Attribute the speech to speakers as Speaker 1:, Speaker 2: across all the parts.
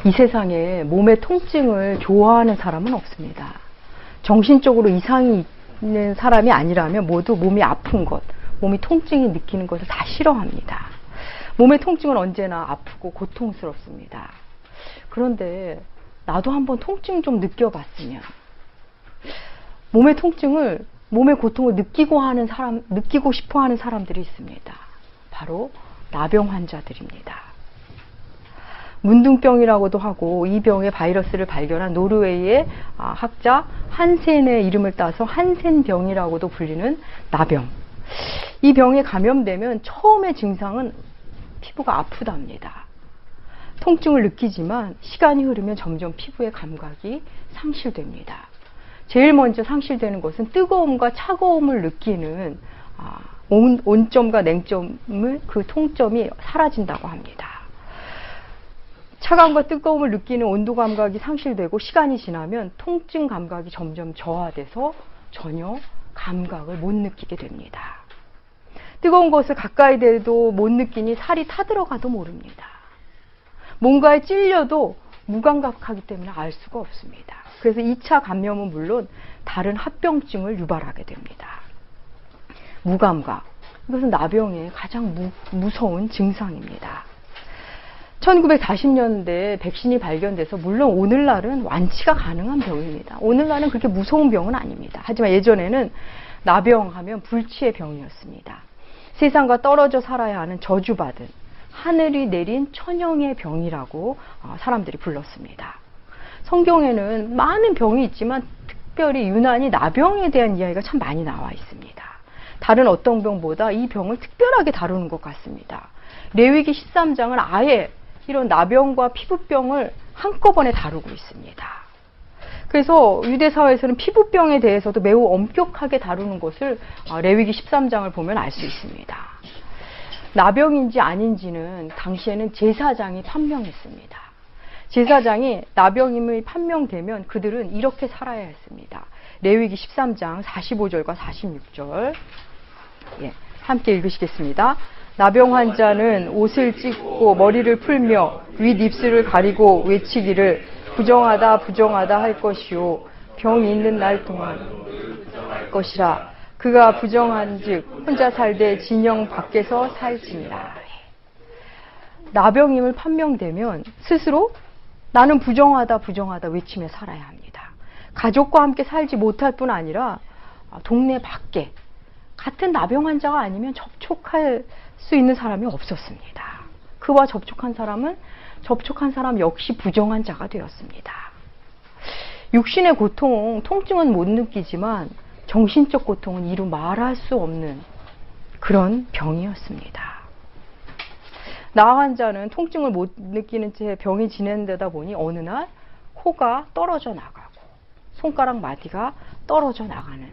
Speaker 1: 이 세상에 몸의 통증을 좋아하는 사람은 없습니다. 정신적으로 이상이 있는 사람이 아니라면 모두 몸이 아픈 것, 몸이 통증이 느끼는 것을 다 싫어합니다. 몸의 통증은 언제나 아프고 고통스럽습니다. 그런데 나도 한번 통증 좀 느껴봤으면, 몸의 통증을, 몸의 고통을 느끼고 싶어 하는 사람들이 있습니다. 바로 나병 환자들입니다. 문둥병이라고도 하고, 이 병의 바이러스를 발견한 노르웨이의 학자 한센의 이름을 따서 한센병이라고도 불리는 나병. 이 병에 감염되면 처음의 증상은 피부가 아프답니다. 통증을 느끼지만 시간이 흐르면 점점 피부의 감각이 상실됩니다. 제일 먼저 상실되는 것은 뜨거움과 차가움을 느끼는 온점과 냉점을, 그 통점이 사라진다고 합니다. 차가움과 뜨거움을 느끼는 온도 감각이 상실되고 시간이 지나면 통증 감각이 점점 저하돼서 전혀 감각을 못 느끼게 됩니다. 뜨거운 것을 가까이 대도 못 느끼니 살이 타들어가도 모릅니다. 뭔가에 찔려도 무감각하기 때문에 알 수가 없습니다. 그래서 2차 감염은 물론 다른 합병증을 유발하게 됩니다. 무감각, 이것은 나병의 가장 무서운 증상입니다. 1940년대에 백신이 발견돼서 물론 오늘날은 완치가 가능한 병입니다. 오늘날은 그렇게 무서운 병은 아닙니다. 하지만 예전에는 나병하면 불치의 병이었습니다. 세상과 떨어져 살아야 하는 저주받은, 하늘이 내린 천영의 병이라고 사람들이 불렀습니다. 성경에는 많은 병이 있지만 특별히 유난히 나병에 대한 이야기가 참 많이 나와 있습니다. 다른 어떤 병보다 이 병을 특별하게 다루는 것 같습니다. 레위기 13장은 아예 이런 나병과 피부병을 한꺼번에 다루고 있습니다. 그래서 유대사회에서는 피부병에 대해서도 매우 엄격하게 다루는 것을 레위기 13장을 보면 알 수 있습니다. 나병인지 아닌지는 당시에는 제사장이 판명했습니다. 제사장이 나병임이 판명되면 그들은 이렇게 살아야 했습니다. 레위기 13장 45절과 46절 함께 읽으시겠습니다. 나병 환자는 옷을 찢고 머리를 풀며 윗입술을 가리고 외치기를 부정하다 부정하다 할 것이요 병이 있는 날 동안 할 것이라. 그가 부정한즉 혼자 살되 진영 밖에서 살지니라. 나병임을 판명되면 스스로 나는 부정하다 부정하다 외치며 살아야 합니다. 가족과 함께 살지 못할 뿐 아니라 동네 밖에 같은 나병 환자가 아니면 접촉할 수 있는 사람이 없었습니다. 그와 접촉한 사람은 접촉한 사람 역시 부정한 자가 되었습니다. 육신의 고통, 통증은 못 느끼지만 정신적 고통은 이루 말할 수 없는 그런 병이었습니다. 나 환자는 통증을 못 느끼는 채 병이 진행되다 보니 어느 날 코가 떨어져 나가고 손가락 마디가 떨어져 나가는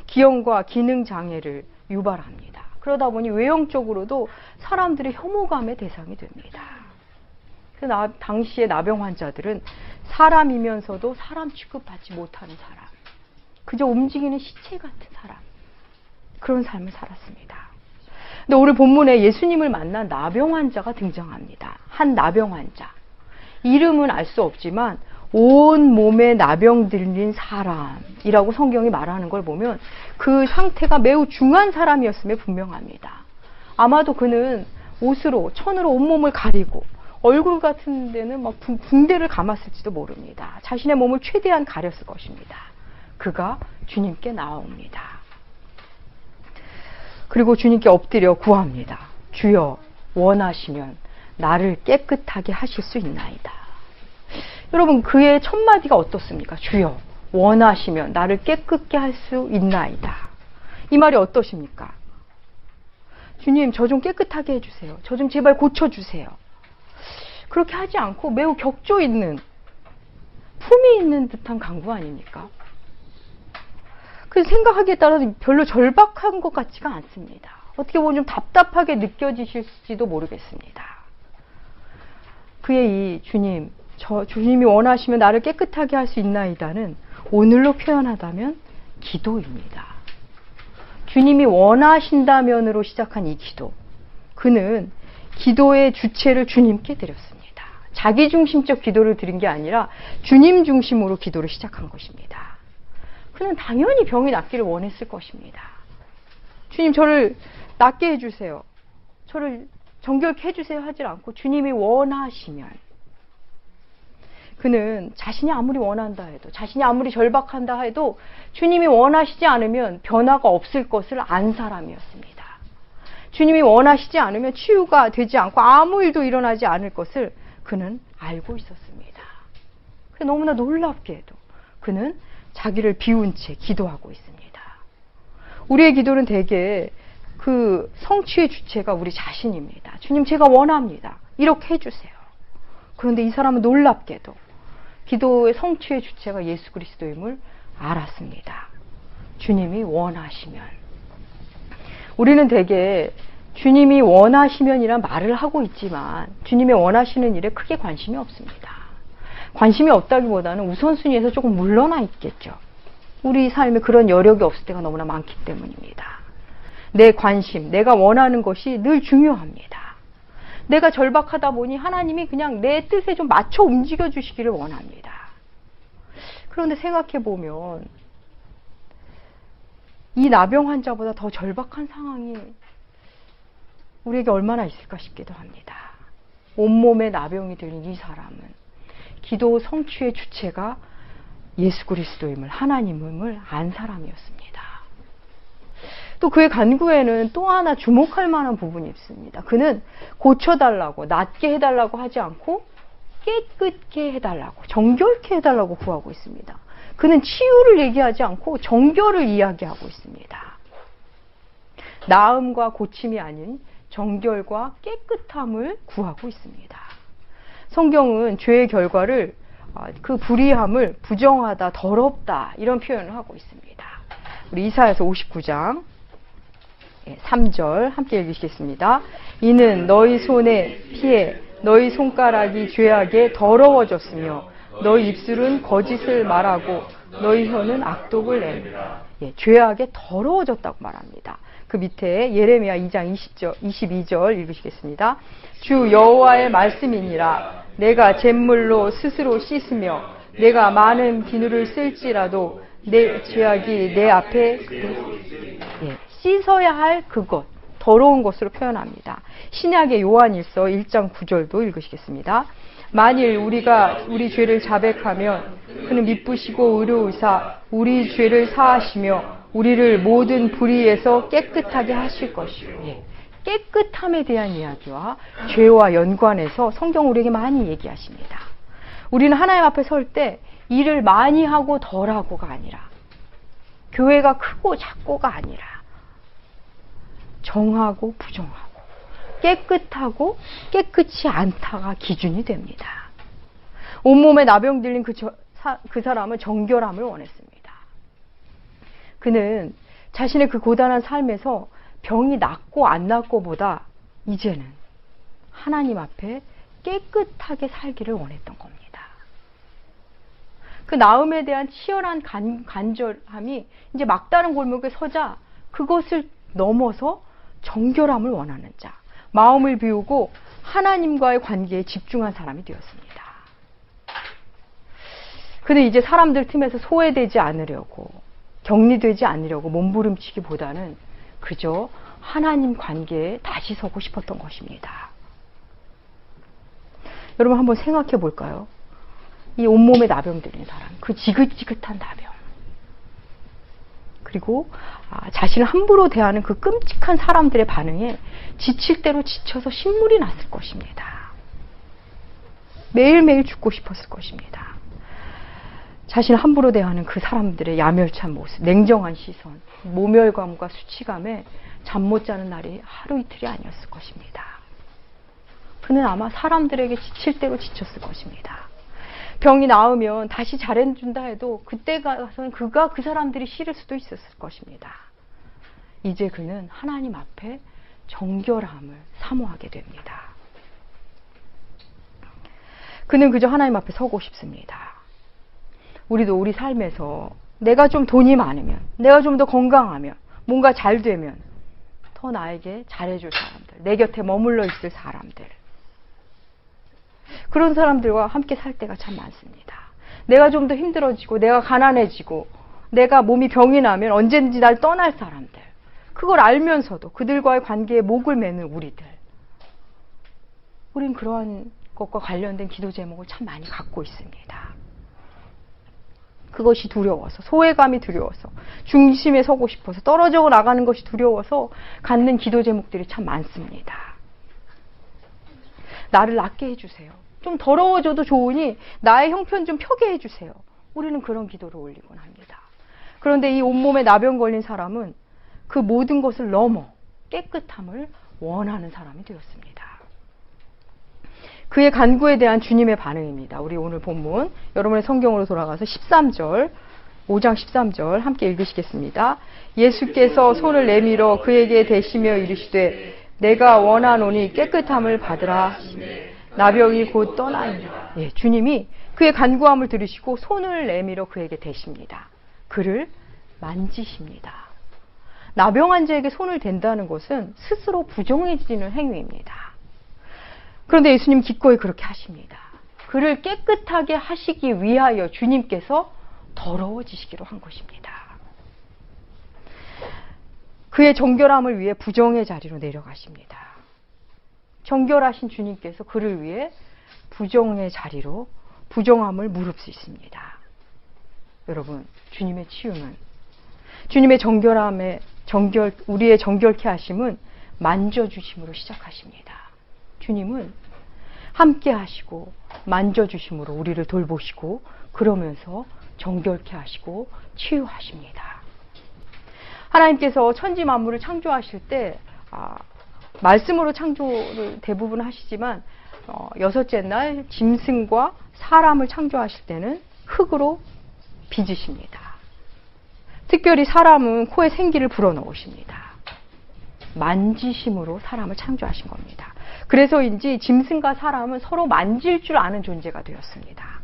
Speaker 1: 기형과 기능 장애를 유발합니다. 그러다 보니 외형적으로도 사람들의 혐오감의 대상이 됩니다. 당시의 나병 환자들은 사람이면서도 사람 취급받지 못하는 사람, 그저 움직이는 시체 같은 사람, 그런 삶을 살았습니다. 근데 오늘 본문에 예수님을 만난 나병 환자가 등장합니다. 한 나병 환자. 이름은 알 수 없지만 온 몸에 나병 들린 사람이라고 성경이 말하는 걸 보면 그 상태가 매우 중한 사람이었음에 분명합니다. 아마도 그는 옷으로, 천으로 온몸을 가리고 얼굴 같은 데는 막 붕대를 감았을지도 모릅니다. 자신의 몸을 최대한 가렸을 것입니다. 그가 주님께 나옵니다. 그리고 주님께 엎드려 구합니다. 주여, 원하시면 나를 깨끗하게 하실 수 있나이다. 여러분, 그의 첫 마디가 어떻습니까? 주여, 원하시면 나를 깨끗게 할 수 있나이다. 이 말이 어떠십니까? 주님, 저 좀 깨끗하게 해주세요. 저 좀 제발 고쳐주세요. 그렇게 하지 않고 매우 격조 있는, 품이 있는 듯한 간구 아닙니까? 그 생각하기에 따라서 별로 절박한 것 같지가 않습니다. 어떻게 보면 좀 답답하게 느껴지실지도 모르겠습니다. 그의 이 주님, 주님이 원하시면 나를 깨끗하게 할 수 있나이다는 오늘로 표현하다면 기도입니다. 주님이 원하신다면으로 시작한 이 기도, 그는 기도의 주체를 주님께 드렸습니다. 자기중심적 기도를 드린 게 아니라 주님 중심으로 기도를 시작한 것입니다. 그는 당연히 병이 낫기를 원했을 것입니다. 주님 저를 낫게 해주세요. 저를 정결케 해주세요 하지 않고 주님이 원하시면, 그는 자신이 아무리 원한다 해도, 자신이 아무리 절박한다 해도 주님이 원하시지 않으면 변화가 없을 것을 안 사람이었습니다. 주님이 원하시지 않으면 치유가 되지 않고 아무 일도 일어나지 않을 것을 그는 알고 있었습니다. 너무나 놀랍게도 그는 자기를 비운 채 기도하고 있습니다. 우리의 기도는 대개 그 성취의 주체가 우리 자신입니다. 주님 제가 원합니다. 이렇게 해주세요. 그런데 이 사람은 놀랍게도 기도의 성취의 주체가 예수 그리스도임을 알았습니다. 주님이 원하시면. 우리는 대개 주님이 원하시면이란 말을 하고 있지만 주님의 원하시는 일에 크게 관심이 없습니다. 관심이 없다기보다는 우선순위에서 조금 물러나 있겠죠. 우리 삶에 그런 여력이 없을 때가 너무나 많기 때문입니다. 내 관심, 내가 원하는 것이 늘 중요합니다. 내가 절박하다 보니 하나님이 그냥 내 뜻에 좀 맞춰 움직여 주시기를 원합니다. 그런데 생각해 보면 이 나병 환자보다 더 절박한 상황이 우리에게 얼마나 있을까 싶기도 합니다. 온몸에 나병이 들린 이 사람은 기도 성취의 주체가 예수 그리스도임을, 하나님임을 안 사람이었습니다. 또 그의 간구에는 또 하나 주목할 만한 부분이 있습니다. 그는 고쳐달라고, 낫게 해달라고 하지 않고 깨끗게 해달라고, 정결케 해달라고 구하고 있습니다. 그는 치유를 얘기하지 않고 정결을 이야기하고 있습니다. 나음과 고침이 아닌 정결과 깨끗함을 구하고 있습니다. 성경은 죄의 결과를, 그 불의함을 부정하다, 더럽다 이런 표현을 하고 있습니다. 우리 이사야서 59장 3절 함께 읽으시겠습니다. 이는 너희 손에 피해 너희 손가락이 죄악에 더러워졌으며 너희 입술은 거짓을 말하고 너희 혀는 악독을 내느라. 죄악에 더러워졌다고 말합니다. 그 밑에 예레미야 2장 22절 읽으시겠습니다. 주 여호와의 말씀이니라. 내가 잿물로 스스로 씻으며 내가 많은 비누를 쓸지라도 내 죄악이 내 앞에 씻어야 할 그것, 더러운 것으로 표현합니다. 신약의 요한일서 1장 9절도 읽으시겠습니다. 만일 우리가 우리 죄를 자백하면 그는 미쁘시고 의로우사 우리 죄를 사하시며 우리를 모든 불의에서 깨끗하게 하실 것이요. 깨끗함에 대한 이야기와 죄와 연관해서 성경 우리에게 많이 얘기하십니다. 우리는 하나님 앞에 설 때 일을 많이 하고 덜 하고가 아니라, 교회가 크고 작고가 아니라, 정하고 부정하고 깨끗하고 깨끗이 않다가 기준이 됩니다. 온몸에 나병 들린 그 사람은 정결함을 원했습니다. 그는 자신의 그 고단한 삶에서 병이 낫고 안 낫고보다 이제는 하나님 앞에 깨끗하게 살기를 원했던 겁니다. 그 나음에 대한 치열한 간절함이 이제 막다른 골목에 서자 그것을 넘어서 정결함을 원하는 자, 마음을 비우고 하나님과의 관계에 집중한 사람이 되었습니다. 그는 이제 사람들 틈에서 소외되지 않으려고, 격리되지 않으려고 몸부림치기보다는 그저 하나님 관계에 다시 서고 싶었던 것입니다. 여러분 한번 생각해 볼까요? 이 온몸에 나병 들린 사람, 그 지긋지긋한 나병, 그리고 자신을 함부로 대하는 그 끔찍한 사람들의 반응에 지칠 대로 지쳐서 신물이 났을 것입니다. 매일매일 죽고 싶었을 것입니다. 자신을 함부로 대하는 그 사람들의 야멸찬 모습, 냉정한 시선, 모멸감과 수치감에 잠 못 자는 날이 하루 이틀이 아니었을 것입니다. 그는 아마 사람들에게 지칠 대로 지쳤을 것입니다. 병이 나으면 다시 잘해준다 해도 그때 가서는 그가 그 사람들이 싫을 수도 있었을 것입니다. 이제 그는 하나님 앞에 정결함을 사모하게 됩니다. 그는 그저 하나님 앞에 서고 싶습니다. 우리도 우리 삶에서 내가 좀 돈이 많으면, 내가 좀 더 건강하면, 뭔가 잘 되면 더 나에게 잘해줄 사람들, 내 곁에 머물러 있을 사람들, 그런 사람들과 함께 살 때가 참 많습니다. 내가 좀 더 힘들어지고 내가 가난해지고 내가 몸이 병이 나면 언제든지 날 떠날 사람들, 그걸 알면서도 그들과의 관계에 목을 매는 우린 그러한 것과 관련된 기도 제목을 참 많이 갖고 있습니다. 그것이 두려워서, 소외감이 두려워서, 중심에 서고 싶어서, 떨어져 나가는 것이 두려워서 갖는 기도 제목들이 참 많습니다. 나를 낫게 해주세요. 좀 더러워져도 좋으니 나의 형편 좀 펴게 해주세요. 우리는 그런 기도를 올리곤 합니다. 그런데 이 온몸에 나병 걸린 사람은 그 모든 것을 넘어 깨끗함을 원하는 사람이 되었습니다. 그의 간구에 대한 주님의 반응입니다. 우리 오늘 본문 여러분의 성경으로 돌아가서 13절, 5장 13절 함께 읽으시겠습니다. 예수께서 손을 내밀어 그에게 대시며 이르시되 내가 원하노니 깨끗함을 받으라. 나병이 곧 떠나니라. 예, 주님이 그의 간구함을 들으시고 손을 내밀어 그에게 대십니다. 그를 만지십니다. 나병 환자에게 손을 댄다는 것은 스스로 부정해지는 행위입니다. 그런데 예수님 기꺼이 그렇게 하십니다. 그를 깨끗하게 하시기 위하여 주님께서 더러워지시기로 한 것입니다. 그의 정결함을 위해 부정의 자리로 내려가십니다. 정결하신 주님께서 그를 위해 부정의 자리로 부정함을 무릅쓰십니다. 여러분, 주님의 치유는, 주님의 우리의 정결케 하심은 만져주심으로 시작하십니다. 주님은 함께 하시고 만져주심으로 우리를 돌보시고 그러면서 정결케 하시고 치유하십니다. 하나님께서 천지 만물을 창조하실 때 말씀으로 창조를 대부분 하시지만 여섯째 날 짐승과 사람을 창조하실 때는 흙으로 빚으십니다. 특별히 사람은 코에 생기를 불어넣으십니다. 만지심으로 사람을 창조하신 겁니다. 그래서인지 짐승과 사람은 서로 만질 줄 아는 존재가 되었습니다.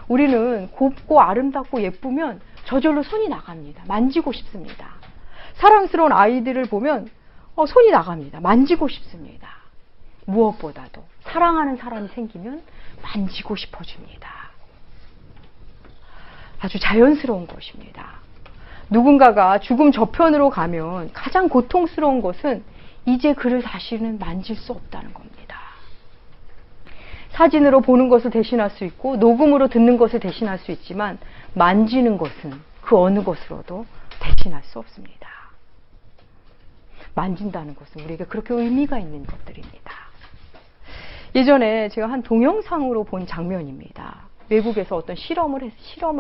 Speaker 1: 우리는 곱고 아름답고 예쁘면 저절로 손이 나갑니다. 만지고 싶습니다. 사랑스러운 아이들을 보면 손이 나갑니다. 만지고 싶습니다. 무엇보다도 사랑하는 사람이 생기면 만지고 싶어집니다. 아주 자연스러운 것입니다. 누군가가 죽음 저편으로 가면 가장 고통스러운 것은 이제 그를 다시는 만질 수 없다는 겁니다. 사진으로 보는 것을 대신할 수 있고 녹음으로 듣는 것을 대신할 수 있지만 만지는 것은 그 어느 것으로도 대신할 수 없습니다. 만진다는 것은 우리에게 그렇게 의미가 있는 것들입니다. 예전에 제가 한 동영상으로 본 장면입니다. 외국에서 어떤 실험을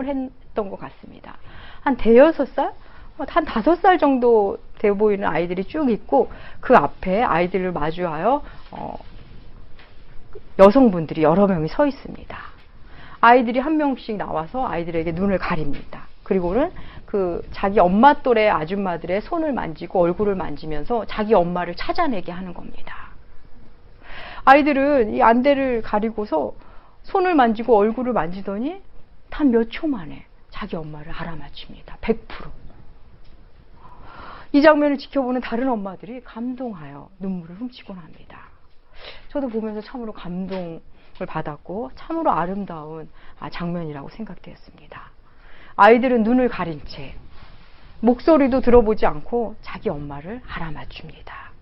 Speaker 1: 했던 것 같습니다. 한 대여섯 살? 한 5살 정도 돼 보이는 아이들이 쭉 있고 그 앞에 아이들을 마주하여 여성분들이 여러 명이 서 있습니다. 아이들이 한 명씩 나와서 아이들에게 눈을 가립니다. 그리고는 그 자기 엄마 또래 아줌마들의 손을 만지고 얼굴을 만지면서 자기 엄마를 찾아내게 하는 겁니다. 아이들은 이 안대를 가리고서 손을 만지고 얼굴을 만지더니 단 몇 초 만에 자기 엄마를 알아맞힙니다. 100%. 이 장면을 지켜보는 다른 엄마들이 감동하여 눈물을 훔치곤 합니다. 저도 보면서 참으로 감동을 받았고 참으로 아름다운 장면이라고 생각되었습니다. 아이들은 눈을 가린 채 목소리도 들어보지 않고 자기 엄마를 알아맞춥니다.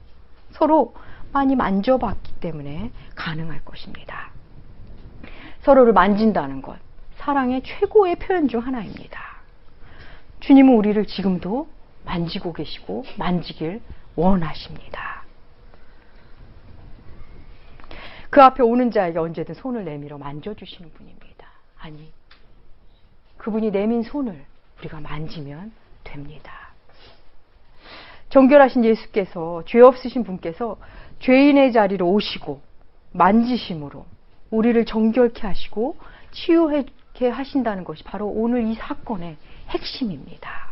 Speaker 1: 서로 많이 만져봤기 때문에 가능할 것입니다. 서로를 만진다는 것, 사랑의 최고의 표현 중 하나입니다. 주님은 우리를 지금도 만지고 계시고 만지길 원하십니다. 그 앞에 오는 자에게 언제든 손을 내밀어 만져주시는 분입니다. 아니, 그분이 내민 손을 우리가 만지면 됩니다. 정결하신 예수께서, 죄 없으신 분께서 죄인의 자리로 오시고 만지심으로 우리를 정결케 하시고 치유하게 하신다는 것이 바로 오늘 이 사건의 핵심입니다.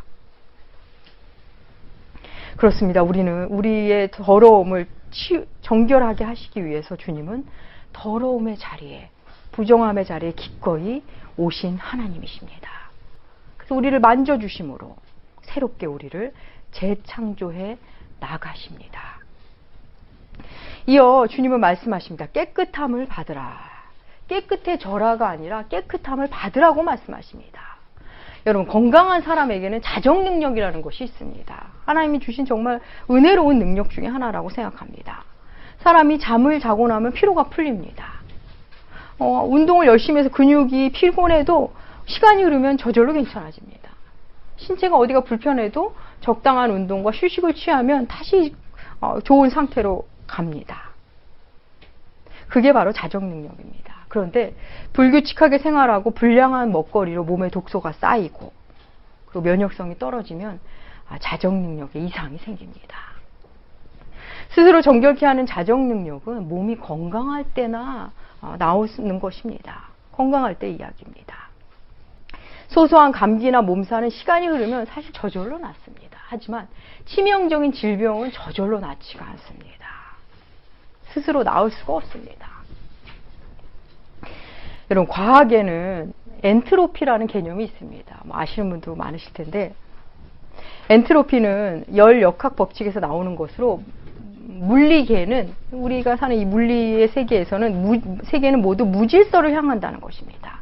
Speaker 1: 그렇습니다. 우리는 우리의 더러움을 정결하게 하시기 위해서 주님은 더러움의 자리에, 부정함의 자리에 기꺼이 오신 하나님이십니다. 그래서 우리를 만져주심으로 새롭게 우리를 재창조해 나가십니다. 이어 주님은 말씀하십니다. 깨끗함을 받으라. 깨끗해져라가 아니라 깨끗함을 받으라고 말씀하십니다. 여러분, 건강한 사람에게는 자정 능력이라는 것이 있습니다. 하나님이 주신 정말 은혜로운 능력 중에 하나라고 생각합니다. 사람이 잠을 자고 나면 피로가 풀립니다. 운동을 열심히 해서 근육이 피곤해도 시간이 흐르면 저절로 괜찮아집니다. 신체가 어디가 불편해도 적당한 운동과 휴식을 취하면 다시 좋은 상태로 갑니다. 그게 바로 자정 능력입니다. 그런데 불규칙하게 생활하고 불량한 먹거리로 몸에 독소가 쌓이고 그리고 면역성이 떨어지면 자정 능력에 이상이 생깁니다. 스스로 정결케 하는 자정 능력은 몸이 건강할 때나 나오는 것입니다. 건강할 때 이야기입니다. 소소한 감기나 몸살은 시간이 흐르면 사실 저절로 낫습니다. 하지만 치명적인 질병은 저절로 낫지가 않습니다. 스스로 나을 수가 없습니다. 여러분, 과학에는 엔트로피라는 개념이 있습니다. 아시는 분도 많으실 텐데, 엔트로피는 열 역학 법칙에서 나오는 것으로 물리계는, 우리가 사는 이 물리의 세계는 모두 무질서를 향한다는 것입니다.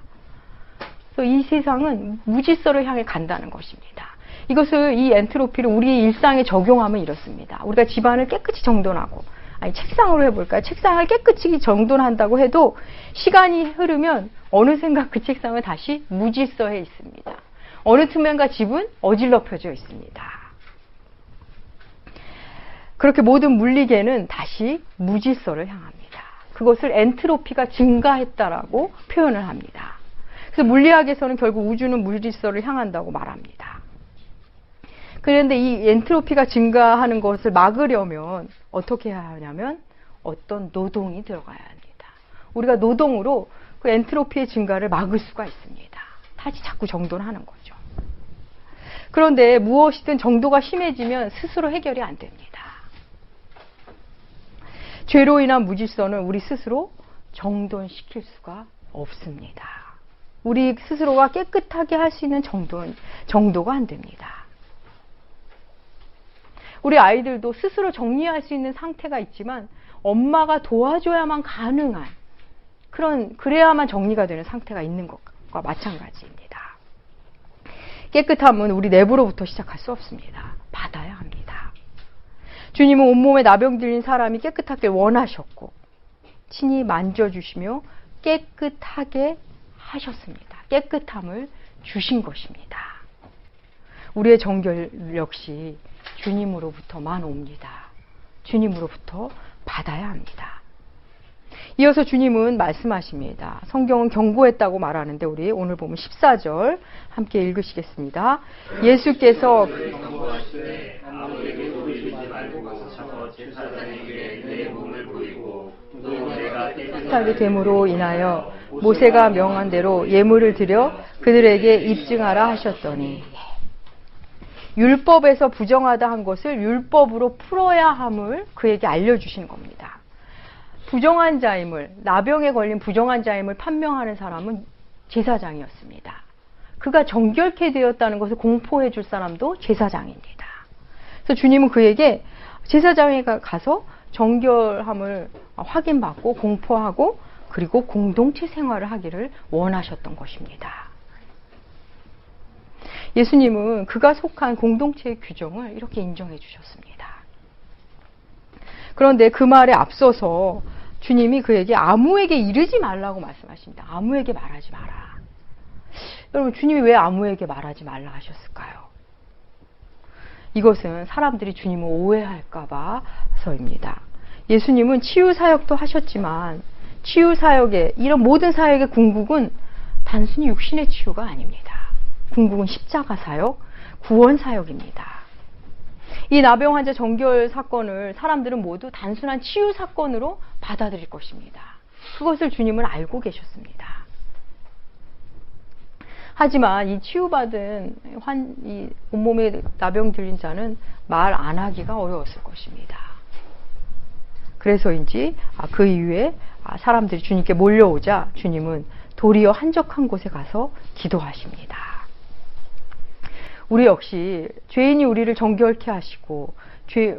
Speaker 1: 그래서 이 세상은 무질서를 향해 간다는 것입니다. 이 엔트로피를 우리 일상에 적용하면 이렇습니다. 우리가 집안을 깨끗이 정돈하고, 책상으로 해볼까요? 책상을 깨끗이 정돈한다고 해도 시간이 흐르면 어느샌가 그 책상은 다시 무질서해 있습니다. 어느 틈엔가 집은 어질러펴져 있습니다. 그렇게 모든 물리계는 다시 무질서를 향합니다. 그것을 엔트로피가 증가했다라고 표현을 합니다. 그래서 물리학에서는 결국 우주는 무질서를 향한다고 말합니다. 그런데 이 엔트로피가 증가하는 것을 막으려면 어떻게 해야 하냐면 어떤 노동이 들어가야 합니다. 우리가 노동으로 그 엔트로피의 증가를 막을 수가 있습니다. 다시 자꾸 정돈하는 거죠. 그런데 무엇이든 정도가 심해지면 스스로 해결이 안 됩니다. 죄로 인한 무질서는 우리 스스로 정돈시킬 수가 없습니다. 우리 스스로가 깨끗하게 할 수 있는 정도가 안 됩니다. 우리 아이들도 스스로 정리할 수 있는 상태가 있지만 엄마가 도와줘야만 가능한 그래야만 정리가 되는 상태가 있는 것과 마찬가지입니다. 깨끗함은 우리 내부로부터 시작할 수 없습니다. 받아야 합니다. 주님은 온몸에 나병 들린 사람이 깨끗하길 원하셨고 친히 만져주시며 깨끗하게 하셨습니다. 깨끗함을 주신 것입니다. 우리의 정결 역시 주님으로부터만 옵니다. 주님으로부터 받아야 합니다. 이어서 주님은 말씀하십니다. 성경은 경고했다고 말하는데 우리 오늘 보면 14절 함께 읽으시겠습니다. 예수께서 깨끗하게 됨으로 인하여 모세가 명한 대로 예물을 드려 그들에게 입증하라 하셨더니 율법에서 부정하다 한 것을 율법으로 풀어야 함을 그에게 알려주시는 겁니다. 부정한 자임을, 나병에 걸린 부정한 자임을 판명하는 사람은 제사장이었습니다. 그가 정결케 되었다는 것을 공포해 줄 사람도 제사장입니다. 그래서 주님은 그에게 제사장에 가서 정결함을 확인받고 공포하고 그리고 공동체 생활을 하기를 원하셨던 것입니다. 예수님은 그가 속한 공동체의 규정을 이렇게 인정해 주셨습니다. 그런데 그 말에 앞서서 주님이 그에게 아무에게 이르지 말라고 말씀하십니다. 아무에게 말하지 마라. 여러분, 주님이 왜 아무에게 말하지 말라 하셨을까요? 이것은 사람들이 주님을 오해할까 봐서입니다. 예수님은 치유사역도 하셨지만 치유사역의 이런 모든 사역의 궁극은 단순히 육신의 치유가 아닙니다. 궁극은 십자가 사역, 구원 사역입니다. 이 나병 환자 정결 사건을 사람들은 모두 단순한 치유 사건으로 받아들일 것입니다. 그것을 주님은 알고 계셨습니다. 하지만 이 치유받은 이 온몸에 나병 들린 자는 말 안 하기가 어려웠을 것입니다. 그래서인지 그 이후에 사람들이 주님께 몰려오자 주님은 도리어 한적한 곳에 가서 기도하십니다. 우리 역시 죄인이 우리를 정결케 하시고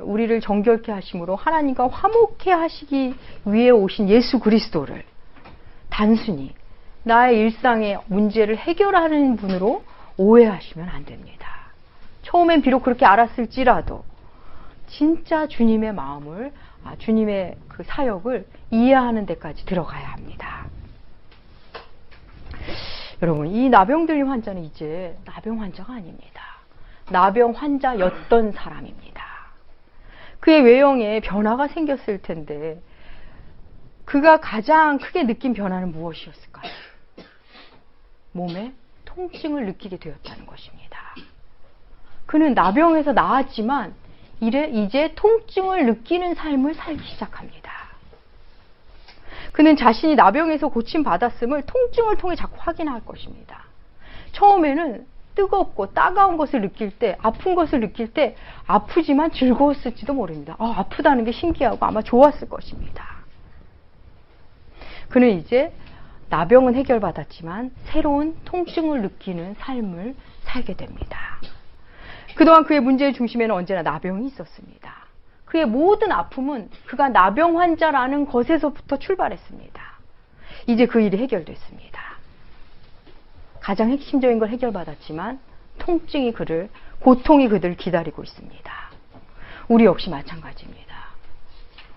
Speaker 1: 우리를 정결케 하심으로 하나님과 화목케 하시기 위해 오신 예수 그리스도를 단순히 나의 일상의 문제를 해결하는 분으로 오해하시면 안 됩니다. 처음엔 비록 그렇게 알았을지라도 진짜 주님의 마음을, 주님의 그 사역을 이해하는 데까지 들어가야 합니다. 여러분, 이 나병 들림 환자는 이제 나병 환자가 아닙니다. 나병 환자였던 사람입니다. 그의 외형에 변화가 생겼을 텐데 그가 가장 크게 느낀 변화는 무엇이었을까요? 몸에 통증을 느끼게 되었다는 것입니다. 그는 나병에서 나았지만 이제 통증을 느끼는 삶을 살기 시작합니다. 그는 자신이 나병에서 고침받았음을 통증을 통해 자꾸 확인할 것입니다. 처음에는 뜨겁고 따가운 것을 느낄 때, 아픈 것을 느낄 때 아프지만 즐거웠을지도 모릅니다. 아프다는 게 신기하고 아마 좋았을 것입니다. 그는 이제 나병은 해결받았지만 새로운 통증을 느끼는 삶을 살게 됩니다. 그동안 그의 문제의 중심에는 언제나 나병이 있었습니다. 그의 모든 아픔은 그가 나병 환자라는 것에서부터 출발했습니다. 이제 그 일이 해결됐습니다. 가장 핵심적인 걸 해결받았지만 고통이 그들을 기다리고 있습니다. 우리 역시 마찬가지입니다.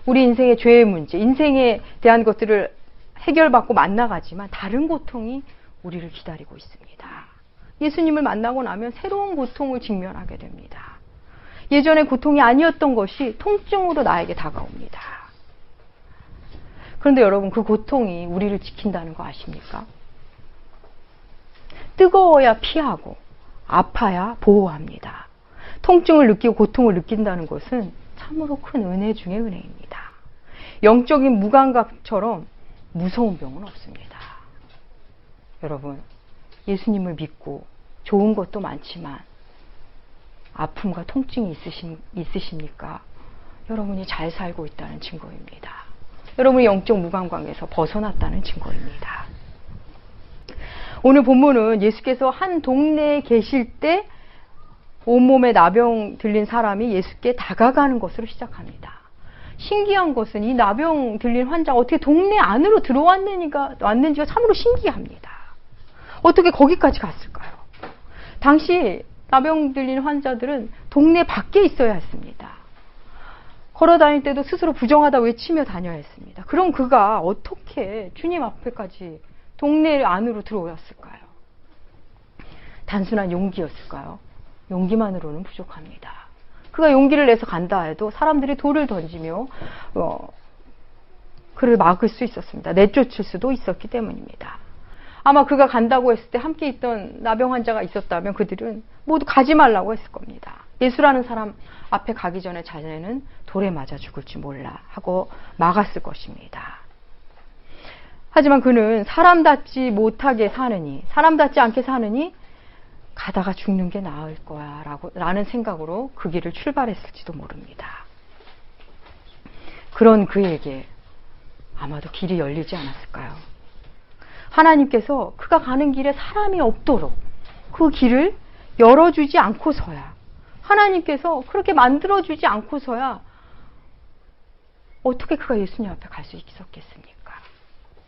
Speaker 1: 우리 인생의 죄의 문제, 인생에 대한 것들을 해결받고 만나가지만 다른 고통이 우리를 기다리고 있습니다. 예수님을 만나고 나면 새로운 고통을 직면하게 됩니다. 예전에 고통이 아니었던 것이 통증으로 나에게 다가옵니다. 그런데 여러분, 그 고통이 우리를 지킨다는 거 아십니까? 뜨거워야 피하고 아파야 보호합니다. 통증을 느끼고 고통을 느낀다는 것은 참으로 큰 은혜 중의 은혜입니다. 영적인 무감각처럼 무서운 병은 없습니다. 여러분, 예수님을 믿고 좋은 것도 많지만 아픔과 통증이 있으십니까? 여러분이 잘 살고 있다는 증거입니다. 여러분이 영적 무감각에서 벗어났다는 증거입니다. 오늘 본문은 예수께서 한 동네에 계실 때 온몸에 나병 들린 사람이 예수께 다가가는 것으로 시작합니다. 신기한 것은 이 나병 들린 환자가 어떻게 동네 안으로 들어왔는지가 참으로 신기합니다. 어떻게 거기까지 갔을까요? 당시 나병 들린 환자들은 동네 밖에 있어야 했습니다. 걸어 다닐 때도 스스로 부정하다 외치며 다녀야 했습니다. 그럼 그가 어떻게 주님 앞에까지 동네 안으로 들어왔을까요? 단순한 용기였을까요? 용기만으로는 부족합니다. 그가 용기를 내서 간다 해도 사람들이 돌을 던지며 그를 막을 수 있었습니다. 내쫓을 수도 있었기 때문입니다. 아마 그가 간다고 했을 때 함께 있던 나병 환자가 있었다면 그들은 모두 가지 말라고 했을 겁니다. 예수라는 사람 앞에 가기 전에 자네는 돌에 맞아 죽을지 몰라 하고 막았을 것입니다. 하지만 그는 사람답지 않게 사느니 가다가 죽는 게 나을 거야 라는 생각으로 그 길을 출발했을지도 모릅니다. 그런 그에게 아마도 길이 열리지 않았을까요? 하나님께서 그가 가는 길에 사람이 없도록 그 길을 열어주지 않고서야, 하나님께서 그렇게 만들어주지 않고서야 어떻게 그가 예수님 앞에 갈 수 있었겠습니까?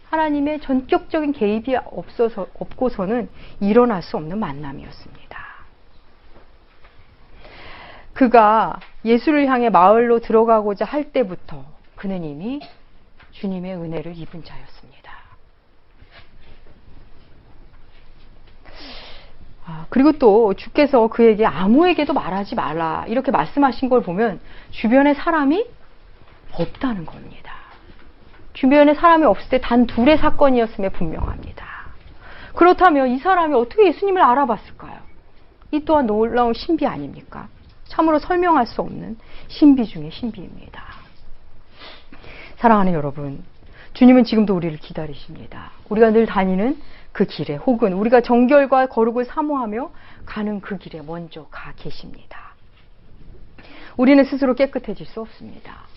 Speaker 1: 하나님의 전격적인 개입이 없고서는 일어날 수 없는 만남이었습니다. 그가 예수를 향해 마을로 들어가고자 할 때부터 그는 이미 주님의 은혜를 입은 자였습니다. 그리고 또 주께서 그에게 아무에게도 말하지 말라 이렇게 말씀하신 걸 보면 주변에 사람이 없다는 겁니다. 주변에 사람이 없을 때 단 둘의 사건이었음에 분명합니다. 그렇다면 이 사람이 어떻게 예수님을 알아봤을까요? 이 또한 놀라운 신비 아닙니까? 참으로 설명할 수 없는 신비 중의 신비입니다. 사랑하는 여러분, 주님은 지금도 우리를 기다리십니다. 우리가 늘 다니는 그 길에 혹은 우리가 정결과 거룩을 사모하며 가는 그 길에 먼저 가 계십니다. 우리는 스스로 깨끗해질 수 없습니다.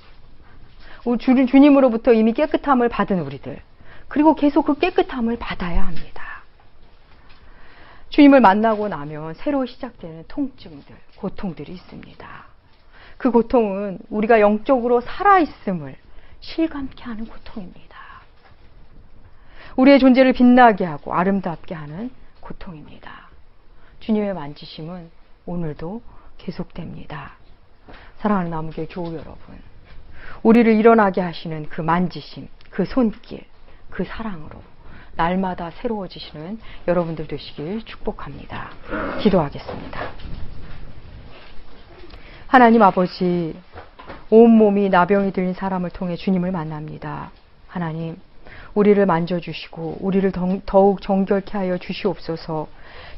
Speaker 1: 주님으로부터 이미 깨끗함을 받은 우리들, 그리고 계속 그 깨끗함을 받아야 합니다. 주님을 만나고 나면 새로 시작되는 통증들, 고통들이 있습니다. 그 고통은 우리가 영적으로 살아있음을 실감케 하는 고통입니다. 우리의 존재를 빛나게 하고 아름답게 하는 고통입니다. 주님의 만지심은 오늘도 계속됩니다. 사랑하는 나무교회 교우 여러분, 우리를 일어나게 하시는 그 만지심, 그 손길, 그 사랑으로 날마다 새로워지시는 여러분들 되시길 축복합니다. 기도하겠습니다. 하나님 아버지, 온몸이 나병이 들린 사람을 통해 주님을 만납니다. 하나님, 우리를 만져주시고 우리를 더욱 정결케 하여 주시옵소서.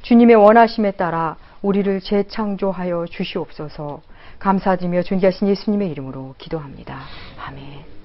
Speaker 1: 주님의 원하심에 따라 우리를 재창조하여 주시옵소서. 감사드리며 존귀하신 예수님의 이름으로 기도합니다. 아멘.